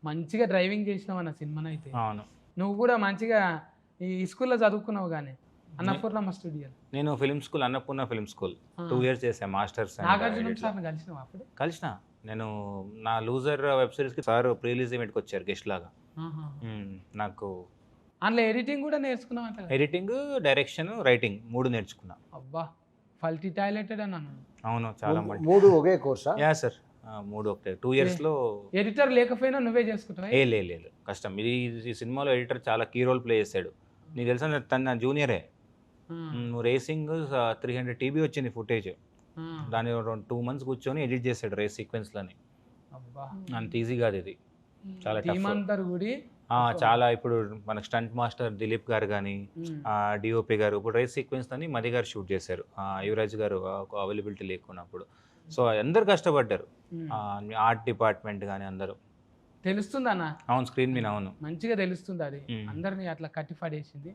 మంచిగా డ్రైవింగ్ చేసినావు అన్న సినిమానైతే. అవును. నువ్వు కూడా మంచిగా ఈ స్కూల్లో చదువుకున్నావు కానీ అన్నపూర్ణమ్మ స్టూడియో. నేను film school, Annapurna film school 2 years చేశాను మాస్టర్స్. నాగార్జున సార్ని కలిసినావు అప్పుడు? కలిసిన. నేను నా లూజర్ వెబ్ సిరీస్కి సార్ ప్రీ రిలీజ్ ఈవెంట్కి వచ్చారు గెస్ట్ లాగా. నాకు అందులో ఎడిటింగ్ కూడా నేర్చుకున్నావు అంట. ఎడిటింగ్, డైరెక్షన్, రైటింగ్ 3 నేర్చుకున్నా. అబ్బా ఫల్టీ టాలెంటెడ్ అన్నాను. అవును, చాలా మూడు ఒకే కోర్సా? యా సార్, 3 ఒకటే. 2 yearsలో ఎడిటర్ లేకపోయినా నువ్వే చేసుకుంటావా? లేదు కష్టం. ఈ సినిమాలో ఎడిటర్ చాలా కీ రోల్ ప్లే చేశాడు. నీకు తెలుసా, తను నా జూనియరే. రేసింగ్ 300 TB వచ్చింది ఫుటేజ్. దాని 2 months కూర్చొని ఎడిట్ చేశాడు రేస్ సీక్వెన్స్లని. అంత ఈజీ కాదు ఇది, చాలా చాలా. ఇప్పుడు మనకు స్టంట్ మాస్టర్ దిలీప్ గారు కానీ, డిఓపి గారు, ఇప్పుడు రేస్ సీక్వెన్స్ అని మది గారు షూట్ చేశారు, యువరాజ్ గారు అవైలబిలిటీ లేకున్నప్పుడు. సో అందరు కష్టపడ్డారు, ఆర్ట్ డిపార్ట్మెంట్ కానీ అందరూ. తెలుస్తుంది అన్న. అవును, స్క్రీన్ మీద. అవును, మంచిగా తెలుస్తుంది. అది అందరినీ అట్లా కట్టిపడేసింది.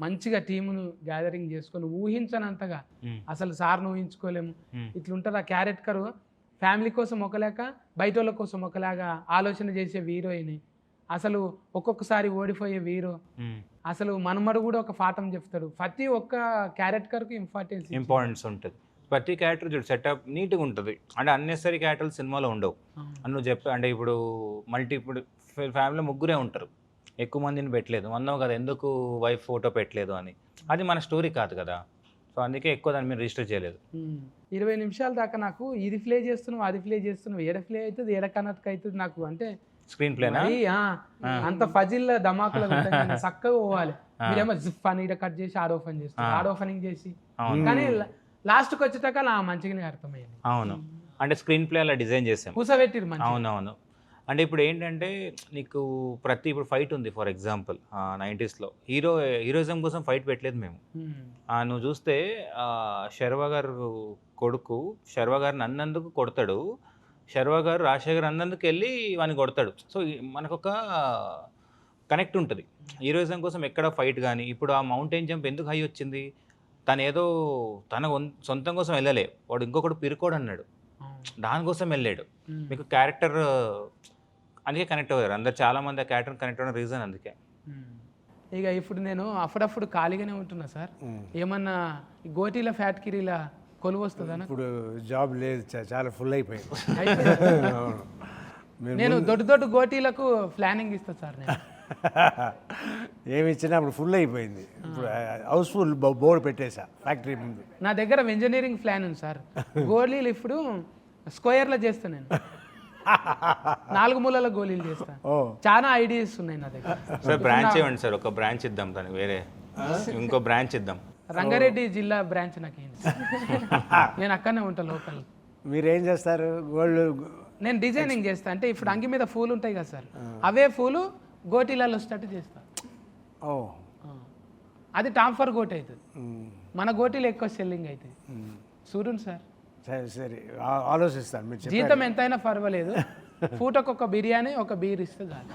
మంచిగా టీమును గ్యాదరింగ్ చేసుకొని ఊహించనంతగా, అసలు సార్ను ఊహించుకోలేము. ఇట్లుంటుంది ఆ క్యారెక్టర్. ఫ్యామిలీ కోసం ఒకలేక బయట వాళ్ళ కోసం ఒకలాగా ఆలోచన చేసే హీరోయిన్. అసలు ఒక్కొక్కసారి ఓడిపోయే హీరో. అసలు మనమడు కూడా ఒక పాఠం చెప్తాడు. ప్రతి ఒక్క క్యారెక్టర్కి ఇంపార్టెన్స్ ఉంటుంది. ప్రతి క్యారెక్టర్ చూడు సెటప్ నీట్గా ఉంటుంది. అంటే అన్నెసరీ క్యారెక్టర్లు సినిమాలో ఉండవు అని నువ్వు చెప్పా. అంటే ఇప్పుడు ఇప్పుడు ఫ్యామిలీలో 3 ఉంటారు, ఎక్కువ మందిని పెట్టలేదు అన్నావు కదా, ఎందుకు వైఫ్ ఫోటో పెట్టలేదు అని. అది మన స్టోరీ కాదు కదా, సో అందుకే ఎక్కువ దాన్ని మీరు రిజిస్టర్ చేయలేదు. 20 నిమిషాల దాకా నాకు ఇది ప్లే చేస్తున్నావు, అది ప్లే చేస్తున్నావు, ఏడ ప్లే అవుతుంది, ఏడ కనెక్ట్ అవుతుంది నాకు. అంటే స్క్రీన్ ప్లేనా అంత ఫజిల్ ధమాకులు చక్కగా పోవాలి. మీరేమో జిప్ అని ఇక్కడ కట్ చేసి ఆడ్ ఓపెన్ చేస్తారు, ఆడ్ ఓపెనింగ్ చేసి. కానీ లాస్ట్కి వచ్చేదాకా నా మంచిగానే అర్థమైంది. అవును, అంటే స్క్రీన్ ప్లే అలా డిజైన్ చేసాం, కూసబెట్టిరు. అవునవును. అంటే ఇప్పుడు ఏంటంటే నీకు ఇప్పుడు ఫైట్ ఉంది. ఫర్ ఎగ్జాంపుల్ 90sలో హీరోయిజం కోసం ఫైట్ పెట్టలేదు మేము. నువ్వు చూస్తే శర్వా గారు కొడుకు శర్వా గారిని అన్నందుకు కొడతాడు, శర్వా గారు రాజశేఖర్ అన్నందుకు వెళ్ళి వాడిని కొడతాడు. సో మనకొక కనెక్ట్ ఉంటుంది. హీరోయిజం కోసం ఎక్కడ ఫైట్ కానీ. ఇప్పుడు ఆ మౌంటైన్ జంప్ ఎందుకు హై వచ్చింది, తను ఏదో తన సొంతం కోసం వెళ్ళలే, వాడు ఇంకొకటి పిరుకోడు అన్నాడు, దానికోసం వెళ్ళాడు. మీకు క్యారెక్టర్ అందుకే కనెక్ట్ అయ్యారు అందరు, చాలామంది ఆ క్యారెక్టర్ కనెక్ట్ అవ్వడం రీజన్ అందుకే. ఇక ఇప్పుడు నేను అప్పుడప్పుడు ఖాళీగానే ఉంటున్నా సార్. ఏమన్నా గోటీల ఫ్యాక్టరీల కొలువు వస్తుందా? ఇప్పుడు జాబ్ లేదు, చాలా ఫుల్ అయిపోయింది. నేను దొడ్డు గోటీలకు ప్లానింగ్ ఇస్తా సార్. నేను ఏమి ఇచ్చినా అప్పుడు ఫుల్ అయిపోయింది. ఇప్పుడు హౌస్ఫుల్ బోర్డు పెట్టేసా ఫ్యాక్టరీ ముందు. నా దగ్గర ఇంజనీరింగ్ ప్లాన్ ఉంది సార్. గోళీలు ఇప్పుడు స్క్వేర్లో చేస్తాను నేను, 4 మూలల గోళీలు చేస్తాను. చాలా ఐడియాస్ ఉన్నాయి నా దగ్గర. సార్ బ్రాంచ్ ఇవ్వండి సార్, ఒక బ్రాంచ్ ఇద్దాం దానికి, వేరే ఇంకో బ్రాంచ్ ఇద్దాం. రంగారెడ్డి జిల్లా బ్రాంచ్ నాకు ఏంటి, నేను అక్కడనే ఉంటా లోకల్. మీరేం చేస్తారు? గోల్డ్ నేను డిజైనింగ్ చేస్తా. అంటే ఇప్పుడు అంగి మీద పూలు ఉంటాయి కదా సార్, అవే పూలు గోటీలలో స్టార్ట్ చేస్తా. అది టాంఫర్ గోటి అవుతుంది, మన గోటీలు ఎక్కువ సెల్లింగ్ అవుతుంది. చూడండి సార్. సరే ఆలోచిస్తాను. జీతం ఎంతైనా పర్వాలేదు, పూటకు ఒక బిర్యానీ, ఒక బీర్ ఇస్తే చాలు.